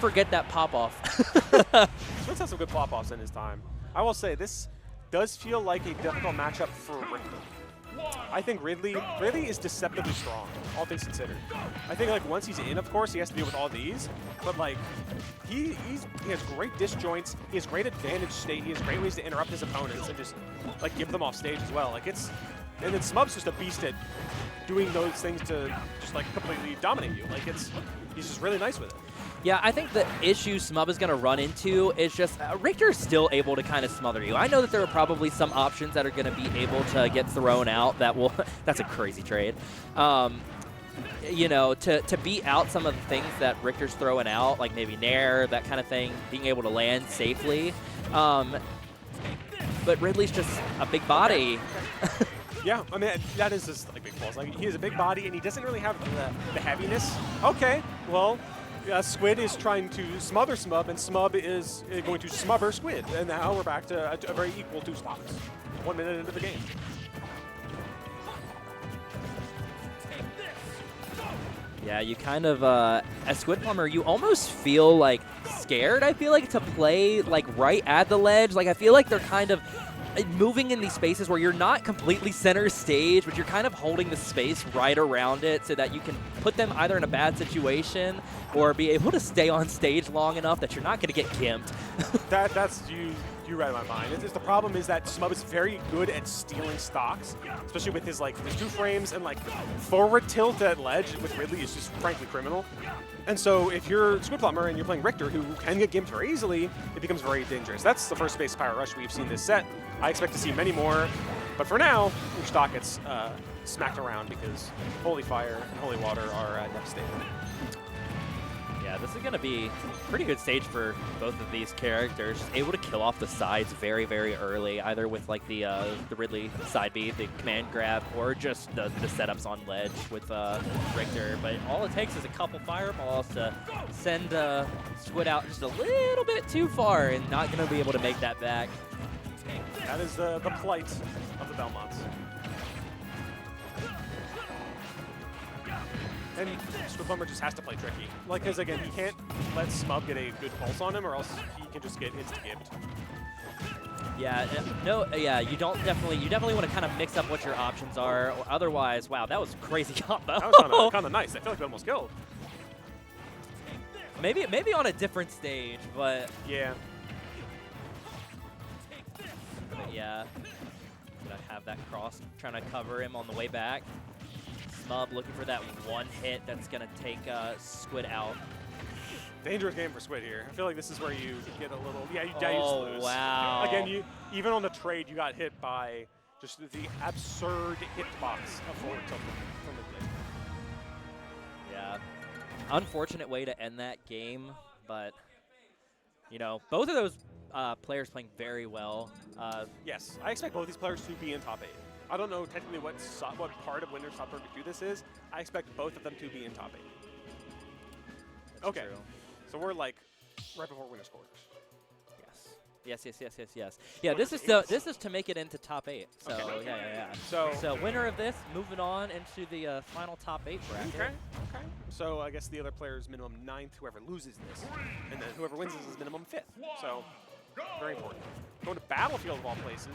forget that pop-off. Squid's had some good pop-offs in his time. I will say, this does feel like a difficult matchup for Richter. I think Ridley is deceptively strong, all things considered. I think like once he's in, of course, he has to deal with all these, but like he has great disjoints, he has great advantage state, he has great ways to interrupt his opponents and just like give them off stage as well. Like and then Smub's just a beast at doing those things to just like completely dominate you. Like he's just really nice with it. Yeah, I think the issue Smub is going to run into is just Richter's still able to kind of smother you. I know that there are probably some options that are going to be able to get thrown out that will – that's a crazy trade. You know, to beat out some of the things that Richter's throwing out, like maybe Nair, that kind of thing, being able to land safely. But Ridley's just a big body. Yeah, I mean, that is just like big balls. Like, he has a big body, and he doesn't really have the heaviness. Okay, well – Squid is trying to smother Smub, and Smub is going to smother Squid. And now we're back to a very equal 2 stocks. 1 minute into the game. Yeah, you kind of, as Squidplumber, you almost feel like scared, I feel like, to play like right at the ledge. Like, I feel like they're kind of moving in these spaces where you're not completely center stage, but you're kind of holding the space right around it so that you can put them either in a bad situation or be able to stay on stage long enough that you're not going to get gimped. That's you read my mind. The problem is that Smub is very good at stealing stocks, especially with his his 2 frames, and like forward tilt at ledge with Ridley is just frankly criminal. And so if you're Squidplumber and you're playing Richter, who can get gimped very easily, it becomes very dangerous. That's the first space Pyro Rush we've seen this set. I expect to see many more, but for now, your stock gets smacked around because Holy Fire and Holy Water are devastating. Yeah, this is going to be a pretty good stage for both of these characters. Able to kill off the sides very, very early, either with like the Ridley side B, the command grab, or just the setups on ledge with Richter. But all it takes is a couple fireballs to send Squid out just a little bit too far, and not going to be able to make that back. That is the plight of the Belmonts. And Squidplumber just has to play tricky. Like, because again, he can't let Smub get a good pulse on him, or else he can just get insta-gimped. Yeah, no, yeah, you definitely want to kind of mix up what your options are, or otherwise, wow, that was crazy combo. That was kind of nice. I feel like we almost killed. Maybe on a different stage, but yeah. But yeah, gonna have that cross trying to cover him on the way back. Smub looking for that 1 hit that's gonna take Squid out. Dangerous game for Squid here. I feel like this is where you get a little, you just lose. Wow. Again, even on the trade, you got hit by just the absurd hitbox of forward tilt from Ridley. Yeah, unfortunate way to end that game, but you know, both of those players playing very well. Yes, I expect both these players to be in top 8. I don't know technically what part of Winner's Top 32 this is. I expect both of them to be in top 8. That's okay, true. So we're like right before winner's quarters. Yes. Yeah, this is to make it into top 8. So okay. Yeah. So winner of this, moving on into the final top 8 bracket. Okay. So I guess the other player is minimum 9th. Whoever loses this, and then whoever wins this is minimum 5th. So very important. Going to Battlefield of all places.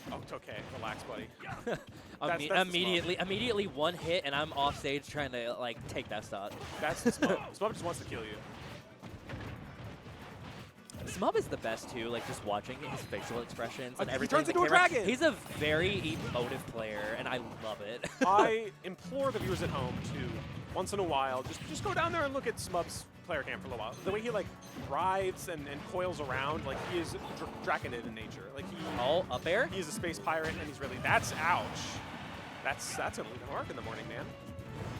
Oh, it's okay. Relax, buddy. Immediately 1 hit, and I'm off stage trying to like take that stock. That's Smub. Smub just wants to kill you. Smub is the best too, like just watching his facial expressions and everything. He turns into a dragon. He's a very emotive player, and I love it. I implore the viewers at home to, once in a while, just go down there and look at Smub's player cam for a little while. The way he like writhes and coils around, like he is draconid in nature. Like up air? He's a space pirate, and he's really, that's ouch. That's gonna leave a mark in the morning, man.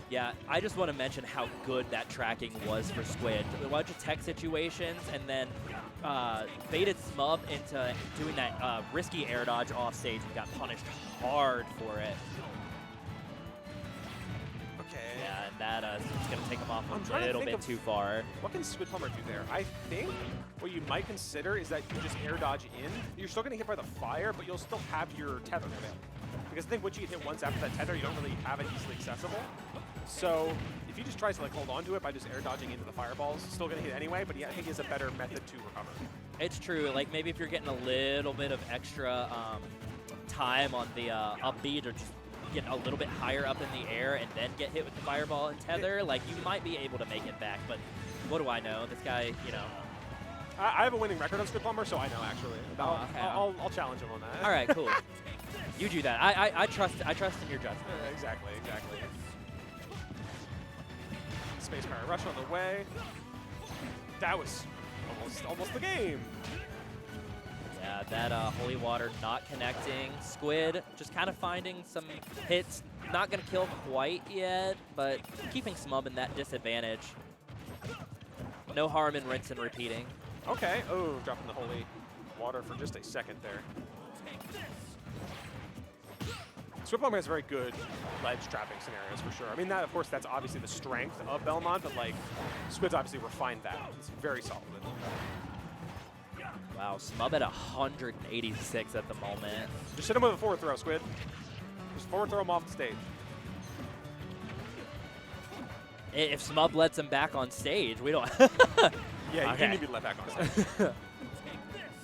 Yeah, I just want to mention how good that tracking was for Squid. A bunch of tech situations, and then baited Smub into doing that risky air dodge off stage and got punished hard for it. Okay. Yeah, and that is going to take him off a little bit too far. What can Squidplumber do there? I think what you might consider is that you just air dodge in. You're still going to get hit by the fire, but you'll still have your tether available. Because I think once you get hit once after that tether, you don't really have it easily accessible. So if he just tries to like hold on to it by just air dodging into the fireballs, still gonna hit anyway, but I think he has a better method to recover. It's true. Like maybe if you're getting a little bit of extra time on the up B or just get a little bit higher up in the air and then get hit with the fireball and tether, like you might be able to make it back. But what do I know? This guy, you know. I have a winning record on Squidplumber, so I know actually. Okay. I'll challenge him on that. All right, cool. You do that. I trust in your judgment. Exactly. Space Power Rush on the way. That was almost the game. Yeah, that Holy Water not connecting. Squid just kind of finding some hits. Not going to kill quite yet, but keeping Smub in that disadvantage. No harm in rinse and repeating. Okay. Oh, dropping the Holy Water for just a second there. Squidplumber has very good ledge trapping scenarios for sure. I mean, that of course, that's obviously the strength of Belmont, but like, Squid's obviously refined that. It's very solid. Wow, Smub at 186 at the moment. Just hit him with a forward throw, Squid. Just forward throw him off the stage. If Smub lets him back on stage, we don't. Yeah, okay. you need to be let back on stage.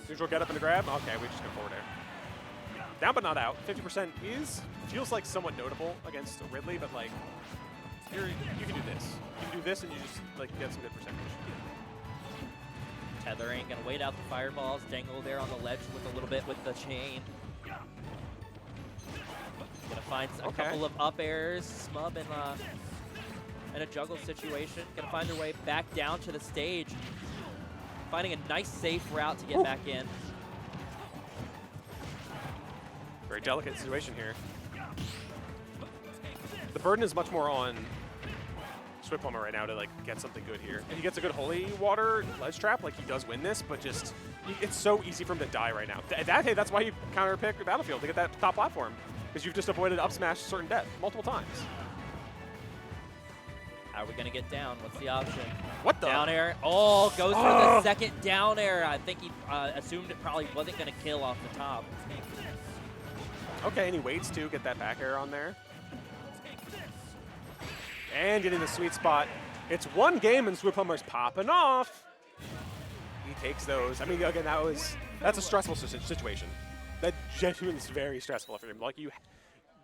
Neutral get up and a grab. Okay, we just go forward air. Down but not out. 50% feels like somewhat notable against Ridley, but like you can do this. You can do this and you just like get some good percentage. Tethering, gonna wait out the fireballs, dangle there on the ledge with a little bit with the chain. Gonna find a couple of up airs, Smub in a juggle situation. Gonna find their way back down to the stage. Finding a nice safe route to get back in. Very delicate situation here. The burden is much more on Squidplumber right now to like get something good here. If he gets a good Holy Water ledge trap, like he does win this, but just it's so easy for him to die right now. That's why you counter pick Battlefield to get that top platform, because you've just avoided up smash certain death multiple times. How are we gonna get down? What's the option? What the? Down air. Oh, goes for the second down air. I think he assumed it probably wasn't gonna kill off the top. Okay, and he waits to get that back air on there. And getting the sweet spot. It's one game and Squidplumber's popping off. He takes those. I mean, again, that's a stressful situation. That genuinely is very stressful for him. Like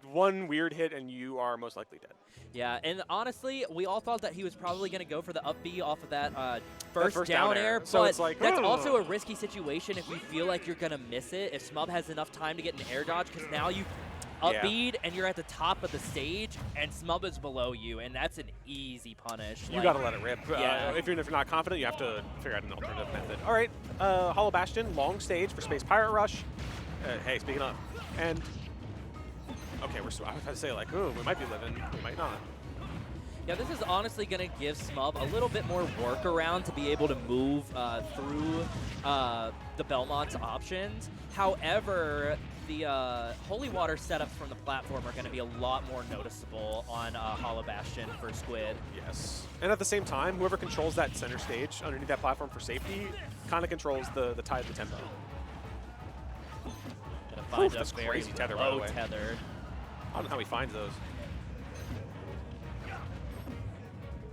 one weird hit and you are most likely dead. Yeah, and honestly, we all thought that he was probably going to go for the up B off of that first down air, so but it's like, that's also a risky situation if you feel like you're going to miss it, if Smub has enough time to get an air dodge, because now you up B'd and you're at the top of the stage, and Smub is below you, and that's an easy punish. You got to let it rip. Yeah. If you're not confident, you have to figure out an alternative method. All right, Hollow Bastion, long stage for Space Pirate Rush. Hey, speaking of, and okay, I was about to say like, ooh, we might be living, we might not. Yeah, this is honestly going to give Smub a little bit more workaround to be able to move through the Belmont's options. However, the Holy Water setups from the platform are going to be a lot more noticeable on Hollow Bastion for Squid. Yes. And at the same time, whoever controls that center stage underneath that platform for safety kind of controls the tide of the tempo. Gonna find that's a very crazy tether, by the low way. tether. I don't know how he finds those.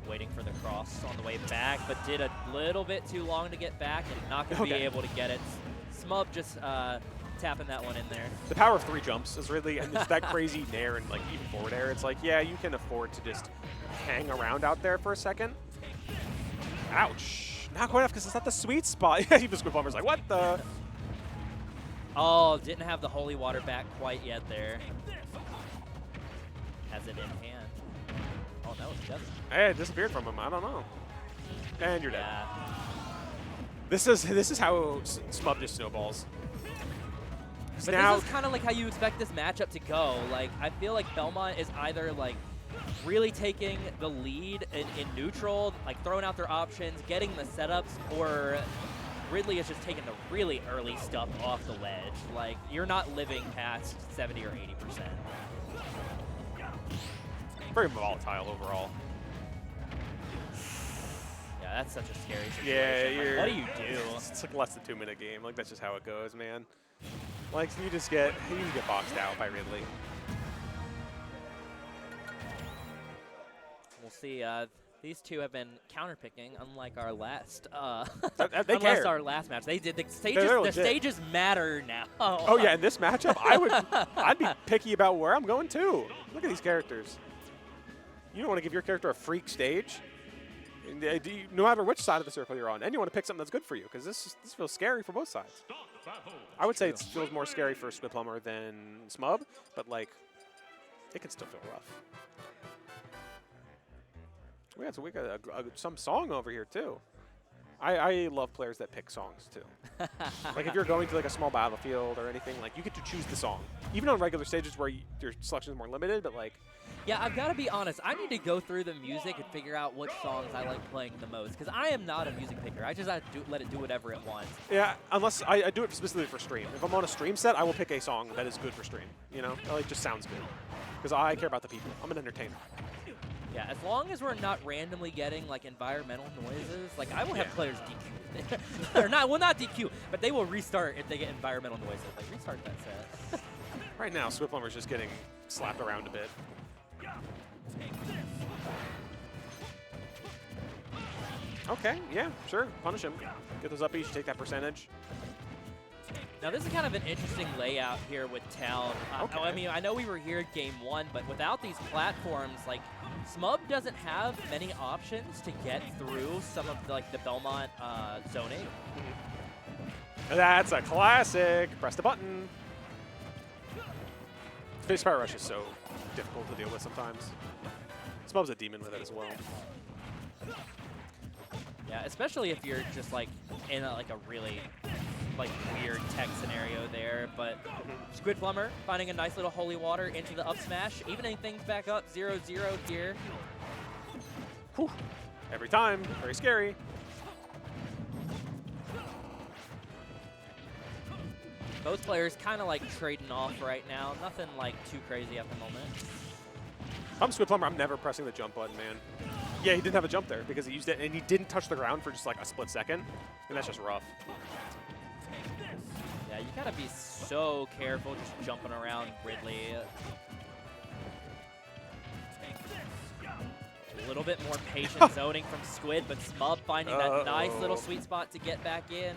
Waiting for the cross on the way back, but did a little bit too long to get back and not going to be able to get it. Smub just tapping that one in there. The power of 3 jumps is really, and just that crazy nair and like even forward air, it's like, yeah, you can afford to just hang around out there for a second. Ouch. Not quite enough because it's not the sweet spot. Even Squidplumber's like, what the? Oh, didn't have the Holy Water back quite yet there. Has it in hand. Oh, no, it doesn't. Hey, it disappeared from him. I don't know. And you're dead. Yeah. This is how Smub just snowballs. But this is kind of like how you expect this matchup to go. Like, I feel like Belmont is either like really taking the lead in neutral, like throwing out their options, getting the setups, or Ridley is just taking the really early stuff off the ledge. Like, you're not living past 70 or 80%. Very volatile overall. Yeah, that's such a scary situation. Yeah, like, what do you do? It's like less than 2 minute game. Like that's just how it goes, man. Like you just get boxed out by Ridley. see. These two have been counterpicking, unlike our last. They unless care. our last match, they did. The legit. stages matter now. Oh yeah, in this matchup, I'd be picky about where I'm going too. Look at these characters. You don't want to give your character a freak stage, no matter which side of the circle you're on, and you want to pick something that's good for you because this feels scary for both sides. I would say it feels more scary for Squidplumber than Smub, but like, it can still feel rough. We got some song over here too. I love players that pick songs too. Like if you're going to like a small battlefield or anything, like you get to choose the song. Even on regular stages where your selection is more limited, but like. Yeah, I've got to be honest. I need to go through the music and figure out which songs I like playing the most because I am not a music picker. I just have to let it do whatever it wants. Yeah, unless I do it specifically for stream. If I'm on a stream set, I will pick a song that is good for stream. You know, it like just sounds good because I care about the people. I'm an entertainer. Yeah, as long as we're not randomly getting like environmental noises, like I will have players DQ. Or not, well not DQ, but they will restart if they get environmental noises. Like restart that set. Right now, Squidplumber's just getting slapped around a bit. Okay, yeah, sure, punish him. Get those uppies, take that percentage. Now this is kind of an interesting layout here with Town. Okay. I mean, I know we were here at game 1, but without these platforms, like Smub doesn't have many options to get through some of like the Belmont zoning. That's a classic. Press the button. Face Fire Rush is so difficult to deal with sometimes. Smub's a demon with it as well. Yeah, especially if you're just like in like a really like weird tech scenario there, but Squidplumber finding a nice little holy water into the up smash, evening things back up 0-0 here. Whew. Every time, very scary. Both players kind of like trading off right now, nothing like too crazy at the moment. If I'm Squidplumber, I'm never pressing the jump button, man. Yeah, he didn't have a jump there because he used it, and he didn't touch the ground for just like a split second, and that's just rough. Yeah, you gotta be so careful just jumping around Ridley. A little bit more patient zoning from Squid, but Smub finding that nice little sweet spot to get back in.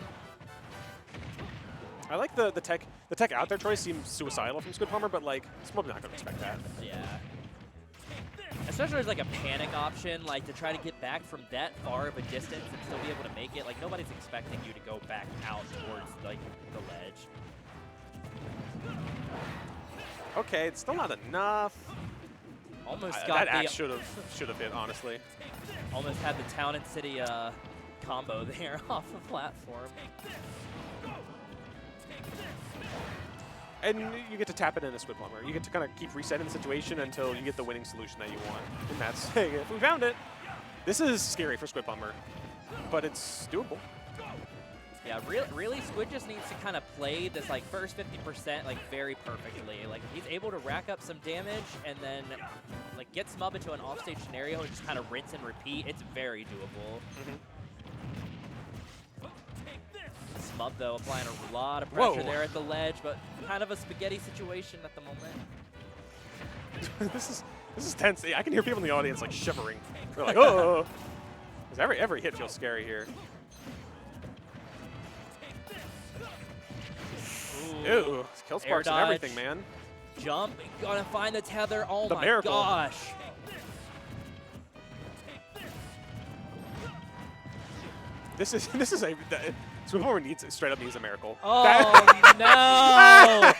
I like the tech out there choice seems suicidal from Squidplumber, but like Smub's not gonna expect that. Yeah. Especially as like a panic option, like to try to get back from that far of a distance and still be able to make it. Like nobody's expecting you to go back out towards like the ledge. Okay, it's still not enough. Almost got that axe should have hit, honestly. Almost had the Town and City combo there off the platform. And you get to tap it in a Squidplumber. You get to kind of keep resetting the situation until you get the winning solution that you want. And that's, hey, if we found it. This is scary for Squidplumber, but it's doable. Yeah, really, Squid just needs to kind of play this like first 50% like very perfectly. Like if he's able to rack up some damage and then like get Smub into an offstage scenario and just kind of rinse and repeat, it's very doable. Smub though applying a lot of pressure there at the ledge, but kind of a spaghetti situation at the moment. This is tense. I can hear people in the audience like shivering. They're like, oh, because every hit feels scary here. Ew, kill sparks and everything, man. Jump, gonna find the tether. Oh my miracle. Gosh. This is a Squidplumber needs a miracle. Oh no!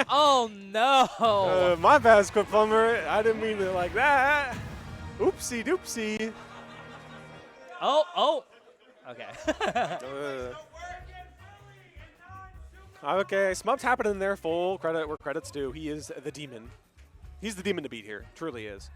Oh no! My bad, Squidplumber. I didn't mean it like that. Oopsie doopsie. Oh. Okay. Okay, Smub's happening there. Full credit where credit's due. He is the demon. He's the demon to beat here. Truly is.